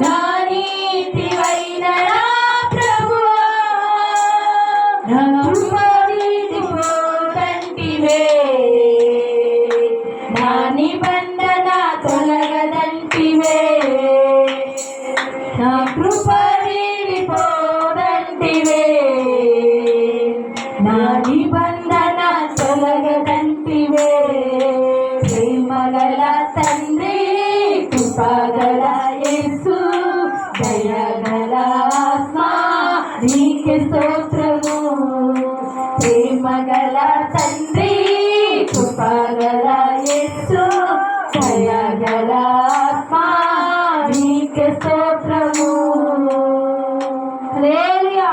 నా నీతివైన నా ప్రభువా, నా కృప వీడిపోదంటివే, నా నిబంధన తొలగదంటివే, నా కృప వీడిపోదంటివే, నా నిబంధన తొలగదంటివే. ప్రేమగల తండ్రి, కృపగల యేసు, దయగల ఆత్మా నీకే స్తోత్రము. ప్రేమగల తండ్రి, కృపగల యేసు, దయగల ఆత్మా నీకే స్తోత్రము. హల్లెలూయా.